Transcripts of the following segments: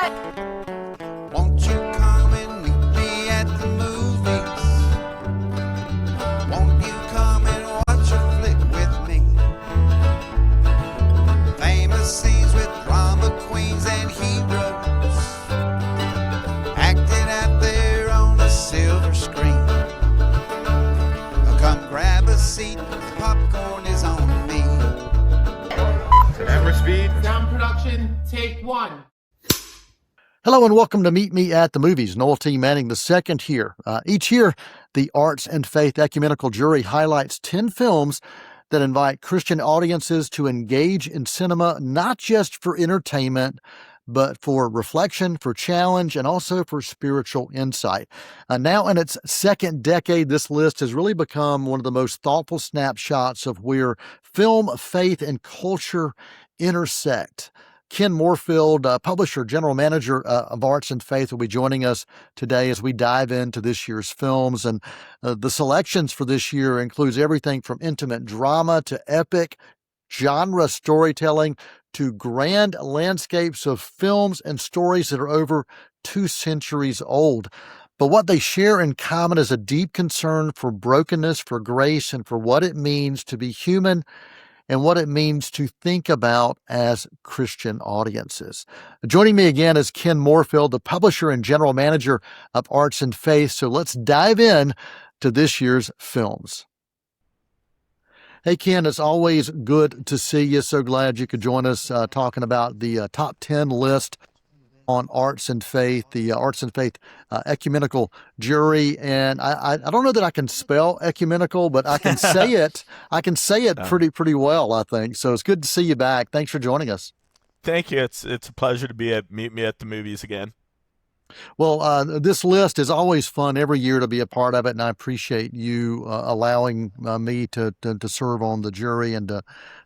Won't you come and meet me at the movies? Won't you come and watch a flick with me? Famous scenes with drama queens and heroes acting out there on a silver screen. Come grab a seat, the popcorn is on me. Camera speed. Sound production, take one. Hello and welcome to Meet Me at the Movies. Noel T manning the second here. Each year, the Arts and Faith Ecumenical Jury highlights 10 films that invite Christian audiences to engage in cinema, not just for entertainment, but for reflection, for challenge, and also for spiritual insight. Now in its second decade, this list has really become one of the most thoughtful snapshots of where film, faith, and culture intersect. Ken Morefield, publisher, general manager of Arts and Faith, will be joining us today as we dive into this year's films. And the selections for this year includes everything from intimate drama to epic genre storytelling to grand landscapes of films and stories that are over 2 centuries old. But what they share in common is a deep concern for brokenness, for grace, and for what it means to be human and what it means to think about as Christian audiences. Joining me again is Ken Morefield, the publisher and general manager of Arts and Faith. So let's dive in to this year's films. Hey, Ken, it's always good to see you. So glad you could join us talking about the top 10 list on Arts and Faith, the Arts and Faith Ecumenical Jury. And I don't know that I can spell ecumenical, but I can say it. I can say it pretty well, I think. So it's good to see you back. Thanks for joining us. Thank you. It's a pleasure to meet me at the movies again. Well, this list is always fun every year to be a part of it, and I appreciate you allowing me to serve on the jury and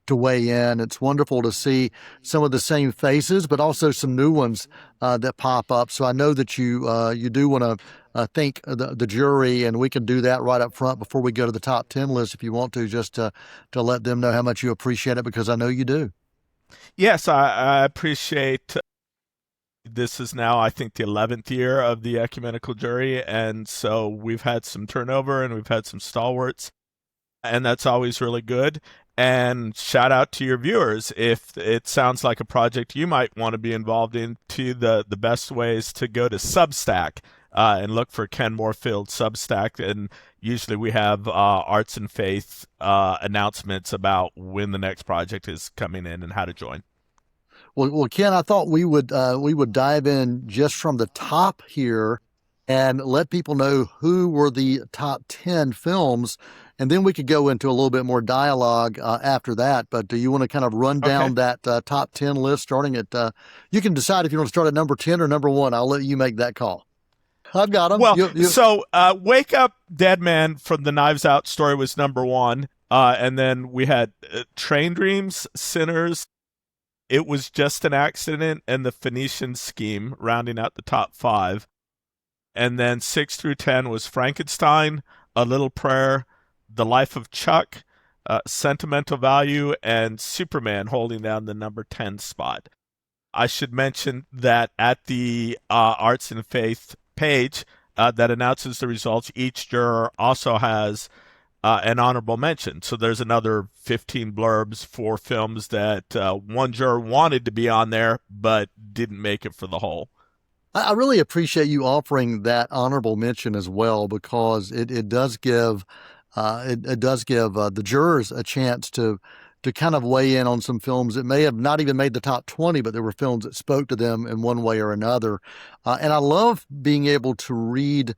to weigh in. It's wonderful to see some of the same faces, but also some new ones that pop up. So I know that you do want to thank the jury, and we can do that right up front before we go to the top 10 list if you want to, just to let them know how much you appreciate it, because I know you do. Yes, I appreciate. This is now, I think, the 11th year of the Ecumenical Jury, and so we've had some turnover and we've had some stalwarts, and that's always really good. And shout out to your viewers. If it sounds like a project you might want to be involved in, the best ways to go to Substack and look for Ken Morefield Substack, and usually we have Arts and Faith announcements about when the next project is coming in and how to join. Well, Ken, I thought we would dive in just from the top here and let people know who were the top 10 films, and then we could go into a little bit more dialogue after that. But do you want to kind of run down that top 10 list, starting at, you can decide if you want to start at number 10 or number 1. I'll let you make that call. I've got them. Well, so Wake Up Dead Man from the Knives Out story was number 1. And then we had Train Dreams, Sinners, It Was Just an Accident, and The Phoenician Scheme, rounding out the top 5. And then 6 through 10 was Frankenstein, A Little Prayer, The Life of Chuck, Sentimental Value, and Superman, holding down the number 10 spot. I should mention that at the Arts and Faith page that announces the results, each juror also has an honorable mention. So there's another 15 blurbs for films that one juror wanted to be on there but didn't make it for the whole. I really appreciate you offering that honorable mention as well, because it does give the jurors a chance to kind of weigh in on some films that may have not even made the top 20, but there were films that spoke to them in one way or another. And I love being able to read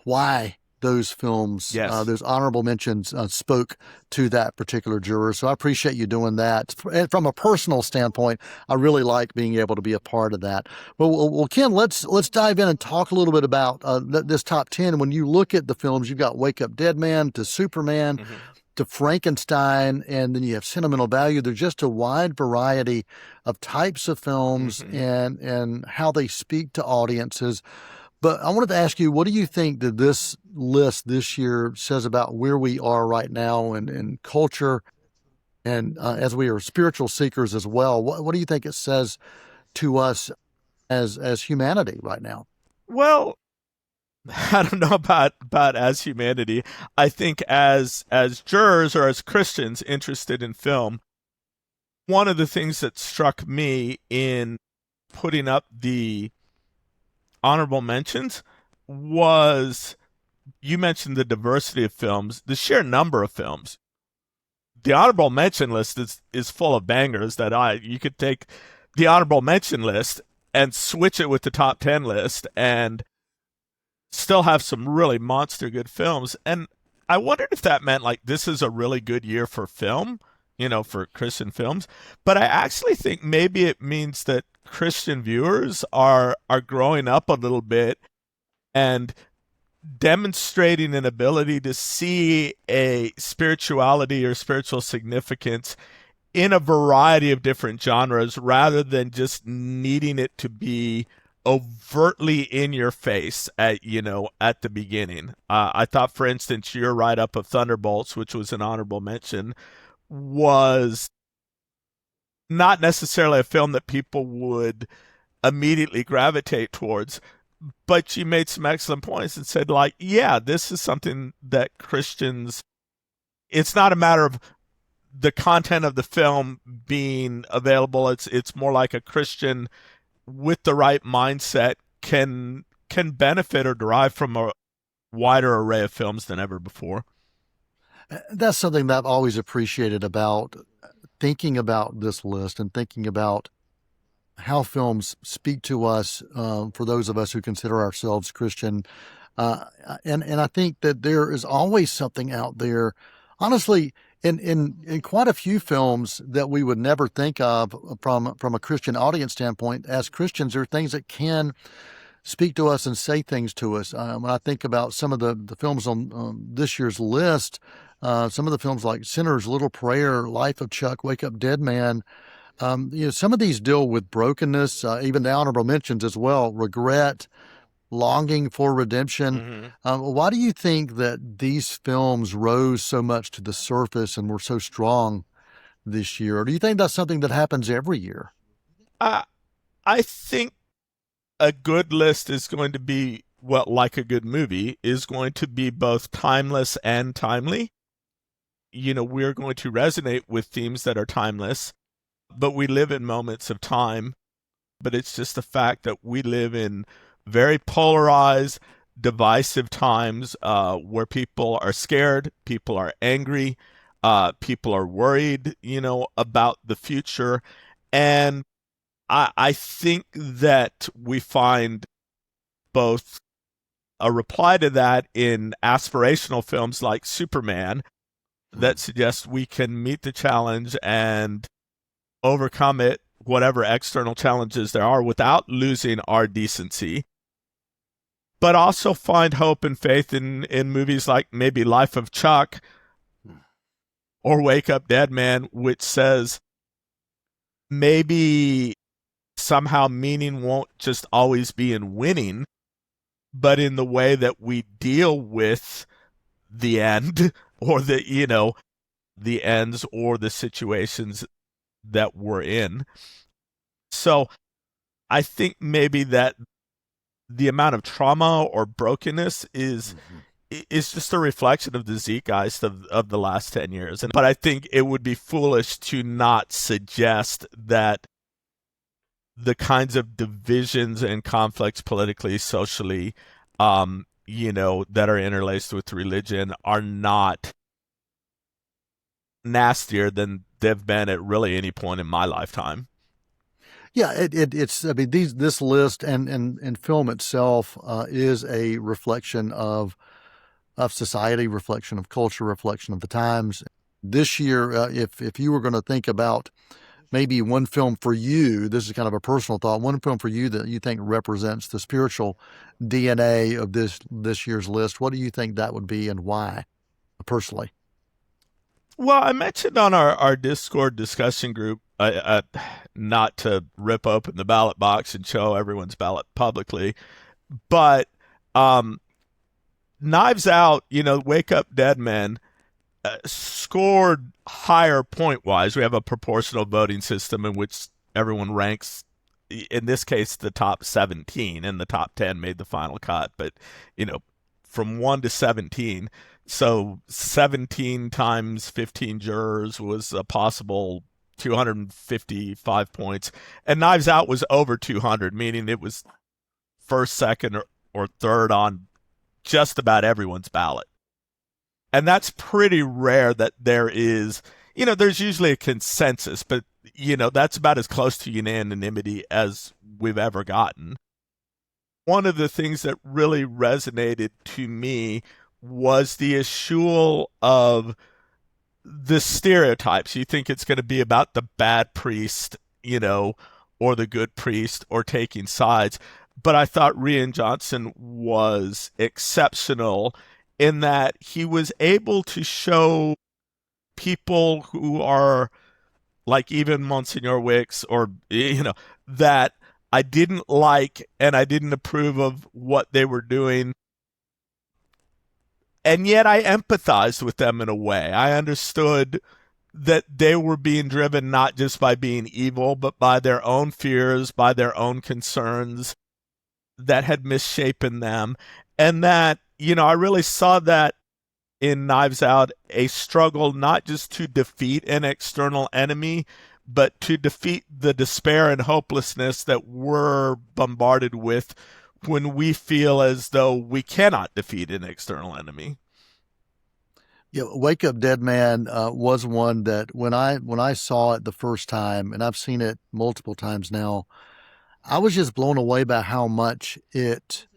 why those films, those honorable mentions spoke to that particular juror. So I appreciate you doing that. And from a personal standpoint, I really like being able to be a part of that. Well, Ken, let's dive in and talk a little bit about this top 10. When you look at the films, you've got Wake Up Dead Man to Superman, to Frankenstein, and then you have Sentimental Value. There's just a wide variety of types of films and how they speak to audiences. But I wanted to ask you, what do you think that this list this year says about where we are right now in culture, and as we are spiritual seekers as well? What do you think it says to us as humanity right now? Well, I don't know about as humanity. I think as jurors or as Christians interested in film, one of the things that struck me in putting up the honorable mentions was, you mentioned the diversity of films, the sheer number of films. The honorable mention list is full of bangers that you could take the honorable mention list and switch it with the top 10 list and still have some really monster good films. And I wondered if that meant like this is a really good year for film, for Christian films. But I actually think maybe it means that Christian viewers are growing up a little bit and demonstrating an ability to see a spirituality or spiritual significance in a variety of different genres rather than just needing it to be overtly in your face at the beginning. I thought, for instance, your write-up of Thunderbolts, which was an honorable mention, was not necessarily a film that people would immediately gravitate towards, but you made some excellent points and said, like, yeah, this is something that Christians, it's not a matter of the content of the film being available. It's more like a Christian with the right mindset can benefit or derive from a wider array of films than ever before. That's something that I've always appreciated about thinking about this list and thinking about how films speak to us, for those of us who consider ourselves Christian. And I think that there is always something out there, honestly, in quite a few films that we would never think of from a Christian audience standpoint. As Christians, there are things that can speak to us and say things to us. When I think about some of the films on this year's list, some of the films like Sinners, Little Prayer, Life of Chuck, Wake Up Dead Man, some of these deal with brokenness, even the honorable mentions as well, regret, longing for redemption. Mm-hmm. Why do you think that these films rose so much to the surface and were so strong this year? Or do you think that's something that happens every year? I think a good list is going to be, well, like a good movie, is going to be both timeless and timely. We're going to resonate with themes that are timeless, but we live in moments of time. But it's just the fact that we live in very polarized, divisive times where people are scared, people are angry, people are worried, about the future. And I think that we find both a reply to that in aspirational films like Superman that suggest we can meet the challenge and overcome it, whatever external challenges there are, without losing our decency, but also find hope and faith in movies like maybe Life of Chuck or Wake Up Dead Man, which says maybe somehow meaning won't just always be in winning, but in the way that we deal with the end or the ends or the situations that we're in. So I think maybe that the amount of trauma or brokenness is just a reflection of the zeitgeist of the last 10 years. But I think it would be foolish to not suggest that the kinds of divisions and conflicts politically, socially, that are interlaced with religion are not nastier than they've been at really any point in my lifetime. Yeah, it's. I mean, this list and film itself is a reflection of society, reflection of culture, reflection of the times. This year, if you were going to think about maybe one film for you, this is kind of a personal thought, one film for you that you think represents the spiritual DNA of this year's list, what do you think that would be and why, personally? Well, I mentioned on our Discord discussion group, not to rip open the ballot box and show everyone's ballot publicly, but Knives Out, Wake Up Dead Men, scored higher point-wise. We have a proportional voting system in which everyone ranks in this case, the top 17, and the top 10 made the final cut. But, from 1 to 17. So 17 times 15 jurors was a possible 255 points. And Knives Out was over 200, meaning it was first, second, or third on just about everyone's ballot. And that's pretty rare that there is, there's usually a consensus, but, that's about as close to unanimity as we've ever gotten. One of the things that really resonated to me was the eschewal of the stereotypes. You think it's going to be about the bad priest, or the good priest, or taking sides. But I thought Rian Johnson was exceptional in that he was able to show people who are like even Monsignor Wicks, or, that I didn't like and I didn't approve of what they were doing. And yet I empathized with them in a way. I understood that they were being driven not just by being evil, but by their own fears, by their own concerns that had misshapen them. And that, I really saw that in Knives Out, a struggle not just to defeat an external enemy, but to defeat the despair and hopelessness that we're bombarded with when we feel as though we cannot defeat an external enemy. Yeah, Wake Up Dead Man was one that when I saw it the first time, and I've seen it multiple times now, I was just blown away by how much it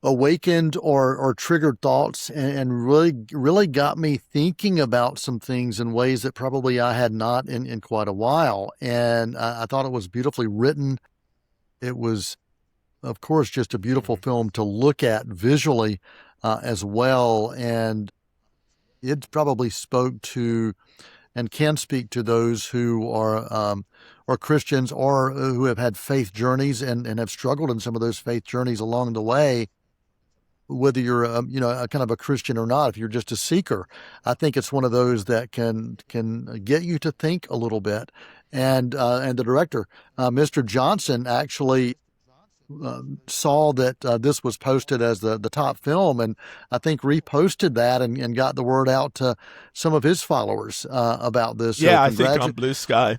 awakened or triggered thoughts and really got me thinking about some things in ways that probably I had not in quite a while. And I thought it was beautifully written. It was, of course, just a beautiful film to look at visually as well. And it probably spoke to and can speak to those who are Christians or who have had faith journeys and have struggled in some of those faith journeys along the way. Whether you're a kind of a Christian or not, if you're just a seeker, I think it's one of those that can get you to think a little bit. And the director, Mr. Johnson, actually saw that this was posted as the top film, and I think reposted that and got the word out to some of his followers about this. Yeah, I think on Blue Sky.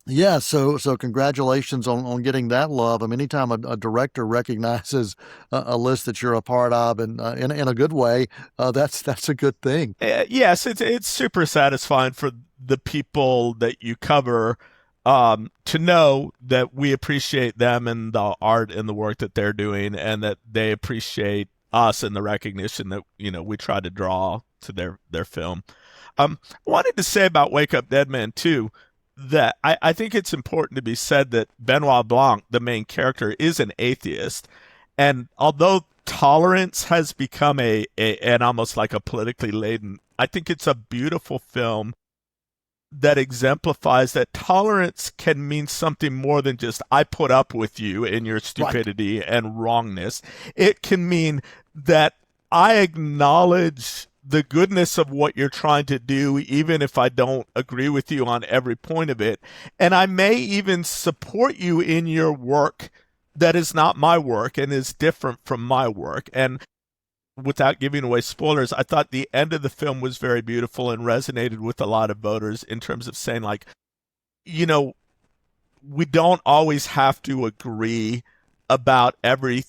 Yeah, so congratulations on getting that love. I mean, anytime a director recognizes a list that you're a part of, and in a good way, that's a good thing. Yes, it's super satisfying for the people that you cover to know that we appreciate them and the art and the work that they're doing, and that they appreciate us and the recognition that we try to draw to their film. I wanted to say about Wake Up Dead Man too, that I think it's important to be said that Benoit Blanc, the main character, is an atheist. And although tolerance has become an almost like a politically laden, I think it's a beautiful film that exemplifies that tolerance can mean something more than just I put up with you in your stupidity and wrongness. It can mean that I acknowledge the goodness of what you're trying to do, even if I don't agree with you on every point of it. And I may even support you in your work that is not my work and is different from my work. And without giving away spoilers, I thought the end of the film was very beautiful and resonated with a lot of voters in terms of saying, like, we don't always have to agree about every,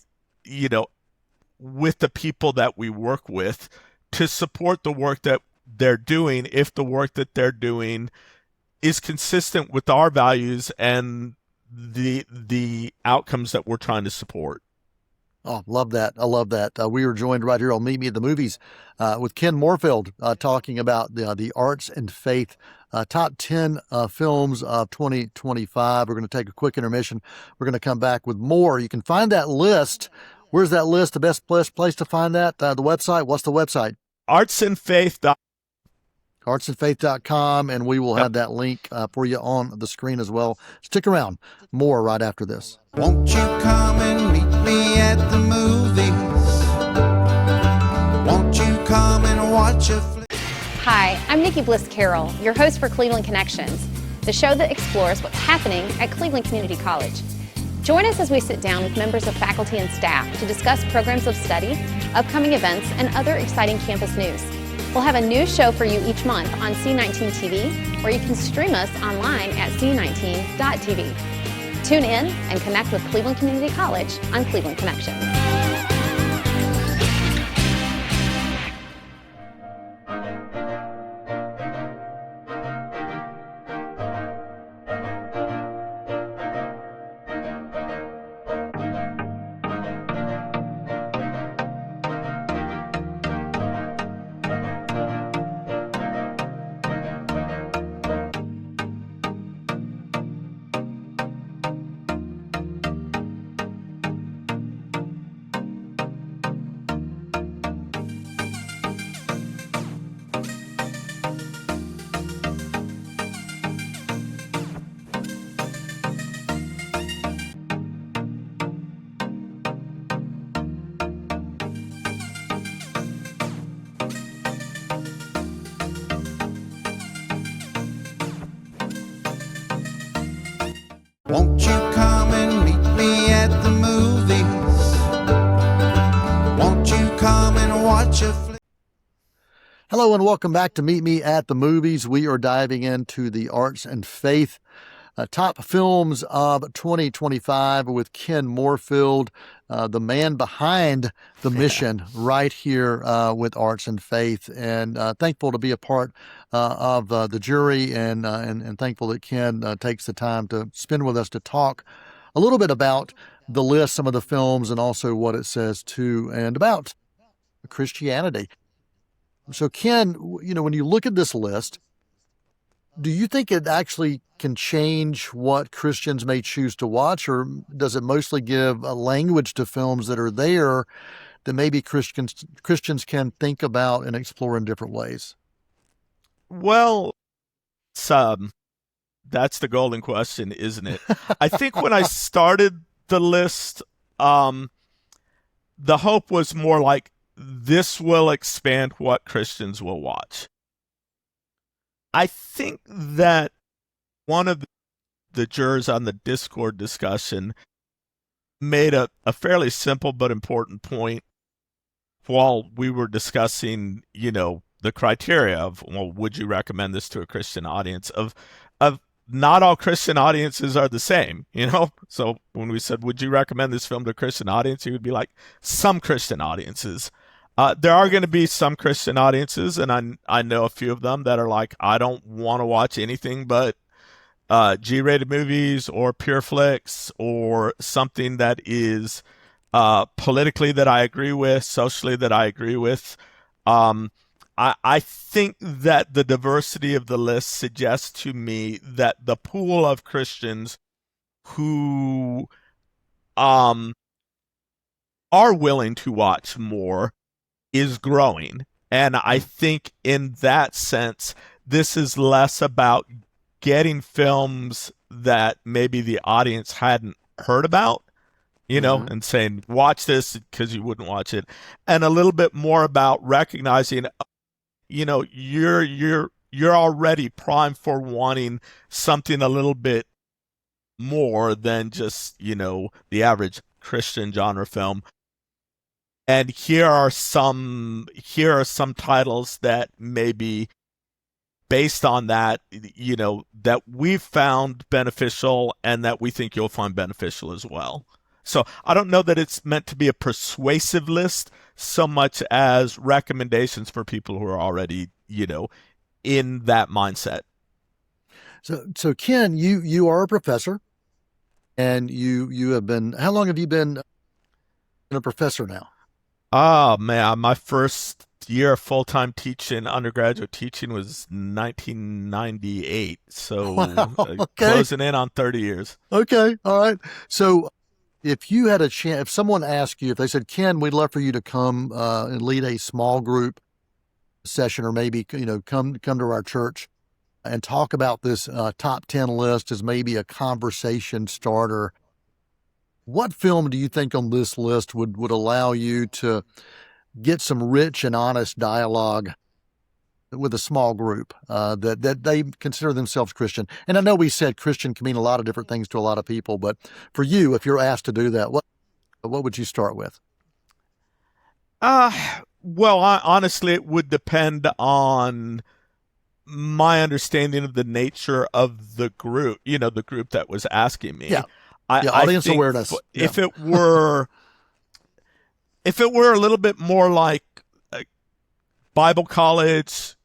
with the people that we work with, to support the work that they're doing if the work that they're doing is consistent with our values and the outcomes that we're trying to support. Oh, love that. I love that. We were joined right here on Meet Me at the Movies with Ken Morefield talking about the Arts and Faith top 10 films of 2025. We're going to take a quick intermission. We're going to come back with more. You can find that list. Where's that list? The best place to find that? The website? What's the website? artsandfaith.com, and we will have that link for you on the screen as well. Stick around. More right after this. Won't you come and meet me at the movies? Won't you come and watch a flick? Hi, I'm Nikki Bliss Carroll, your host for Cleveland Connections. the show that explores what's happening at Cleveland Community College. Join us as we sit down with members of faculty and staff to discuss programs of study, upcoming events, and other exciting campus news. We'll have a new show for you each month on C19 TV, or you can stream us online at C19.tv. Tune in and connect with Cleveland Community College on Cleveland Connection. Won't you come and meet me at the movies? Won't you come and watch a flick? Hello and welcome back to Meet Me at the Movies. We are diving into the Arts and Faith top films of 2025 with Ken Morefield, the man behind the mission right here with Arts and Faith. And thankful to be a part of the jury and thankful that Ken takes the time to spend with us to talk a little bit about the list, some of the films, and also what it says too, and about Christianity. So Ken, when you look at this list, do you think it actually can change what Christians may choose to watch, or does it mostly give a language to films that are there that maybe Christians can think about and explore in different ways? Well, that's the golden question, isn't it? I think when I started the list, the hope was more like this will expand what Christians will watch. I think that one of the jurors on the Discord discussion made a fairly simple but important point while we were discussing, the criteria of, well, would you recommend this to a Christian audience? Of not all Christian audiences are the same, So when we said, would you recommend this film to a Christian audience? He would be like, some Christian audiences. There are going to be some Christian audiences, and I know a few of them that are like, I don't want to watch anything but G-rated movies or pure flicks or something that is politically that I agree with, socially that I agree with. I think that the diversity of the list suggests to me that the pool of Christians who are willing to watch more is growing. And I think in that sense, this is less about getting films that maybe the audience hadn't heard about, and saying, watch this because you wouldn't watch it. And a little bit more about recognizing, you're already primed for wanting something a little bit more than just, the average Christian genre film. And here are some titles that maybe based on that, that we've found beneficial and that we think you'll find beneficial as well. So I don't know that it's meant to be a persuasive list so much as recommendations for people who are already, in that mindset. So Ken, you are a professor, and you have been, how long have you been a professor now? Oh, man, my first year of full-time teaching, undergraduate teaching, was 1998. So Wow, okay. Closing in on 30 years. Okay, all right. So if you had a chance, if someone asked you, if they said, Ken, we'd love for you to come and lead a small group session, or maybe, come to our church and talk about this top 10 list as maybe a conversation starter, what film do you think on this list would allow you to get some rich and honest dialogue with a small group that they consider themselves Christian. And I know we said Christian can mean a lot of different things to a lot of people, but for you, if you're asked to do that, what would you start with? Well, honestly, it would depend on my understanding of the nature of the group, the group that was asking me. Yeah. I Audience think awareness. If it were a little bit more like Bible college,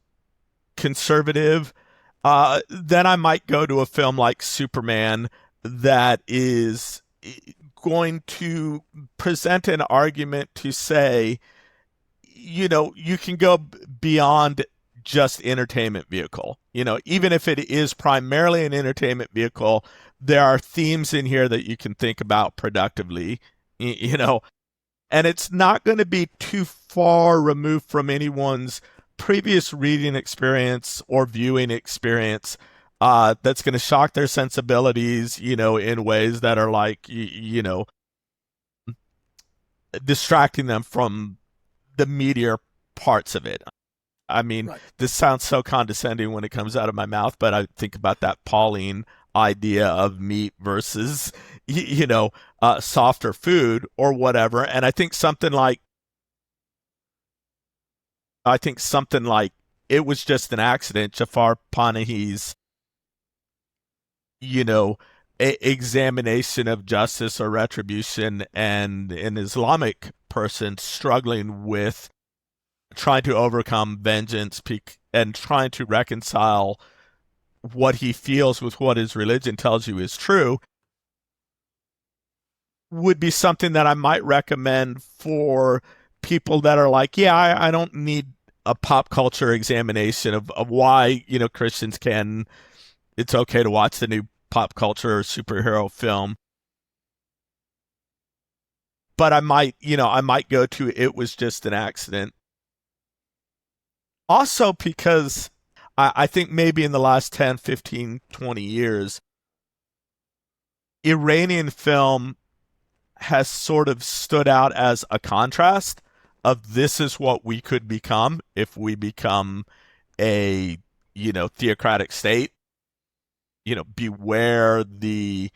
conservative, then I might go to a film like Superman that is going to present an argument to say, you can go beyond just entertainment vehicle. Even if it is primarily an entertainment vehicle, there are themes in here that you can think about productively, and it's not going to be too far removed from anyone's previous reading experience or viewing experience that's going to shock their sensibilities, in ways that are like, distracting them from the meatier parts of it. I mean, right. This sounds so condescending when it comes out of my mouth, but I think about that Pauline idea of meat versus, softer food or whatever. And I think something like It Was Just an Accident, Jafar Panahi's, examination of justice or retribution, and an Islamic person struggling with trying to overcome vengeance and trying to reconcile what he feels with what his religion tells you is true, would be something that I might recommend for people that are like, yeah, I don't need a pop culture examination of why, Christians it's okay to watch the new pop culture superhero film. But I might go to It Was Just an Accident. Also because I think maybe in the last 10, 15, 20 years, Iranian film has sort of stood out as a contrast of this is what we could become if we become a, theocratic state. Beware the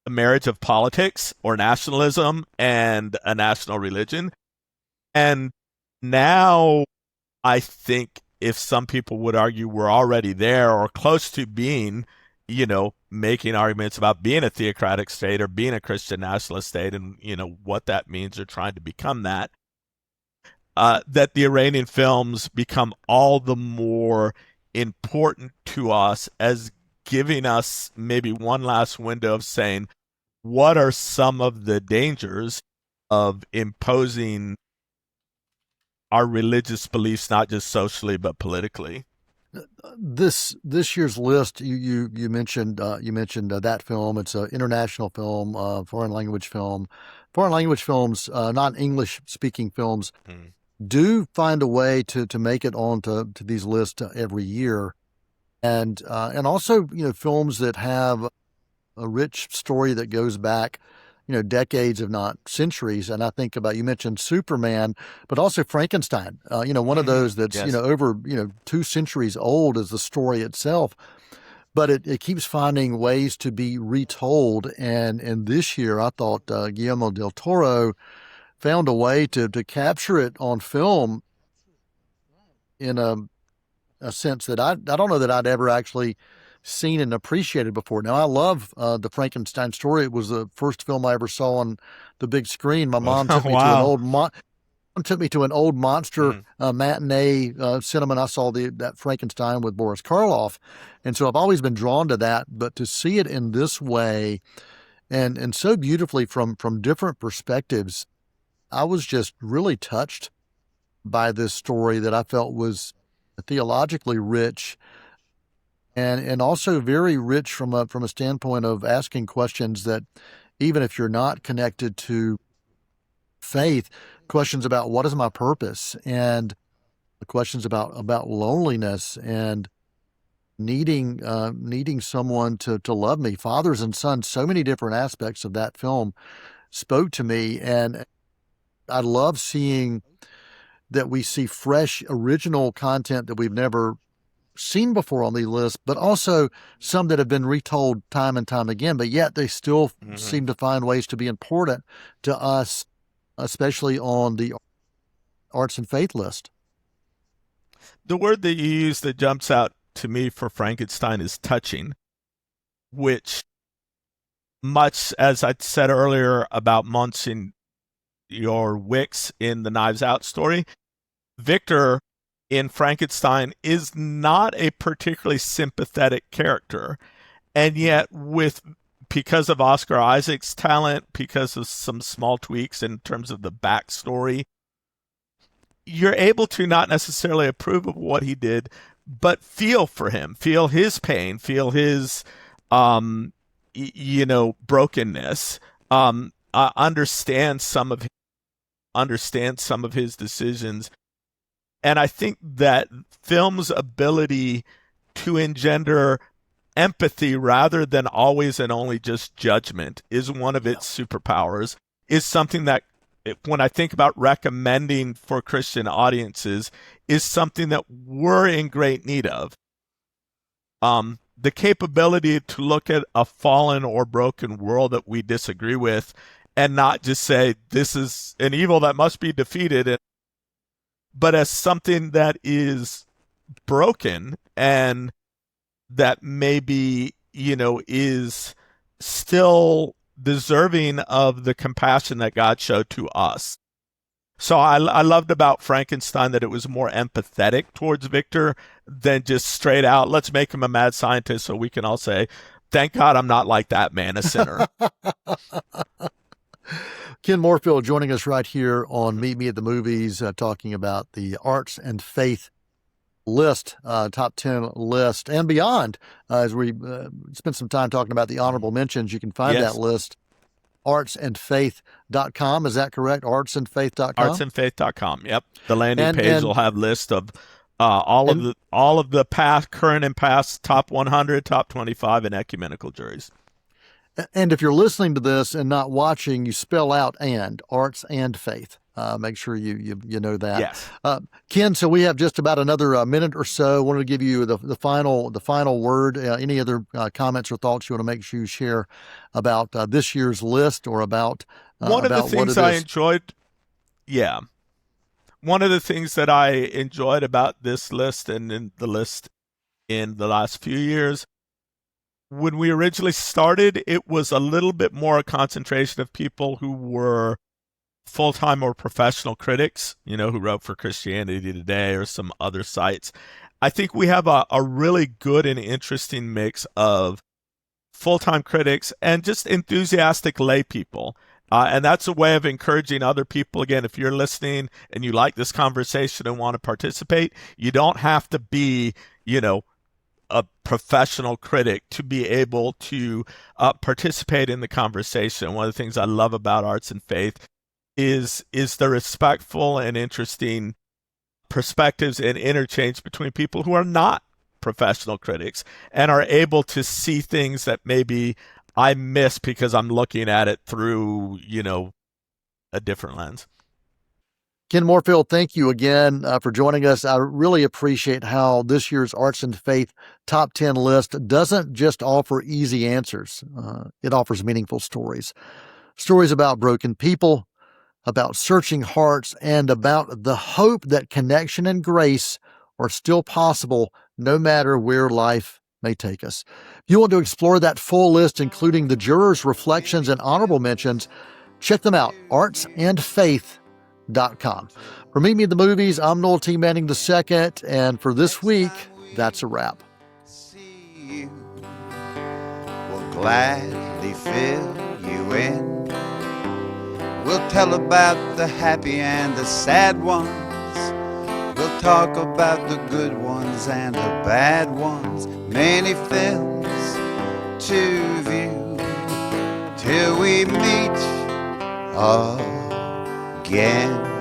marriage of politics or nationalism and a national religion. And now I think if some people would argue we're already there or close to being, making arguments about being a theocratic state or being a Christian nationalist state and, what that means or trying to become that, that the Iranian films become all the more important to us as giving us maybe one last window of saying, what are some of the dangers of imposing our religious beliefs, not just socially, but politically? This year's list, you mentioned that film. It's an international film, foreign language film. Foreign language films, not English speaking films, do find a way to make it onto these lists every year, and also films that have a rich story that goes back decades, if not centuries. And I think about, you mentioned Superman, but also Frankenstein, one of those that's, yes. Over, 2 centuries old is the story itself, but it keeps finding ways to be retold. And this year, I thought Guillermo del Toro found a way to capture it on film in a sense that I don't know that I'd ever actually seen and appreciated before. Now, I love the Frankenstein story. It was the first film I ever saw on the big screen. My mom took me to an old monster matinee cinema, and I saw that Frankenstein with Boris Karloff. And so I've always been drawn to that, but to see it in this way and so beautifully from different perspectives, I was just really touched by this story that I felt was theologically rich, and also very rich from a standpoint of asking questions that, even if you're not connected to faith, questions about what is my purpose, and questions about loneliness and needing someone to love me, fathers and sons. So many different aspects of that film spoke to me, and I love seeing that we see fresh, original content that we've never seen before on the list, but also some that have been retold time and time again, but yet they still seem to find ways to be important to us, especially on the arts and faith list. The word that you use that jumps out to me for Frankenstein is touching, which, much as I said earlier about Monsignor Wicks in the Knives Out story, Victor in Frankenstein is not a particularly sympathetic character. And yet, because of Oscar Isaac's talent, because of some small tweaks in terms of the backstory, you're able to not necessarily approve of what he did, but feel for him, feel his pain, feel his, brokenness, understand some of his decisions. And I think that film's ability to engender empathy rather than always and only just judgment is one of its superpowers, is something that, when I think about recommending for Christian audiences, is something that we're in great need of. The capability to look at a fallen or broken world that we disagree with and not just say, this is an evil that must be defeated, but as something that is broken and that maybe, is still deserving of the compassion that God showed to us. So I loved about Frankenstein that it was more empathetic towards Victor than just straight out, let's make him a mad scientist so we can all say, thank God I'm not like that man, a sinner. Ken Morefield joining us right here on Meet Me at the Movies, talking about the Arts and Faith list, top 10 list and beyond. As we spent some time talking about the honorable mentions, you can find that list, artsandfaith.com. Is that correct? Artsandfaith.com? Artsandfaith.com. Yep. The landing page will have list of all of the past, current and past top 100, top 25 and ecumenical juries. And if you're listening to this and not watching, you spell out arts and faith. Make sure you know that. Yes. Ken, so we have just about another minute or so. I wanted to give you the final word. Any other comments or thoughts you want to make sure you share about this year's list or about one of the things I enjoyed? Yeah. One of the things that I enjoyed about this list and in the list in the last few years, when we originally started, it was a little bit more a concentration of people who were full-time or professional critics, who wrote for Christianity Today or some other sites. I think we have a really good and interesting mix of full-time critics and just enthusiastic lay people. And that's a way of encouraging other people. Again, if you're listening and you like this conversation and want to participate, you don't have to be, a professional critic to be able to participate in the conversation. One of the things I love about Arts and Faith is the respectful and interesting perspectives and interchange between people who are not professional critics and are able to see things that maybe I miss because I'm looking at it through, a different lens. Ken Morefield, thank you again for joining us. I really appreciate how this year's Arts and Faith top 10 list doesn't just offer easy answers. It offers meaningful stories. Stories about broken people, about searching hearts, and about the hope that connection and grace are still possible no matter where life may take us. If you want to explore that full list, including the jurors' reflections and honorable mentions, check them out, artsandfaith.com. For Meet Me at the Movies, I'm Noel T. Manning II, and for this week, that's a wrap. See you will gladly fill you in. We'll tell about the happy and the sad ones. We'll talk about the good ones and the bad ones. Many films to view till we meet again.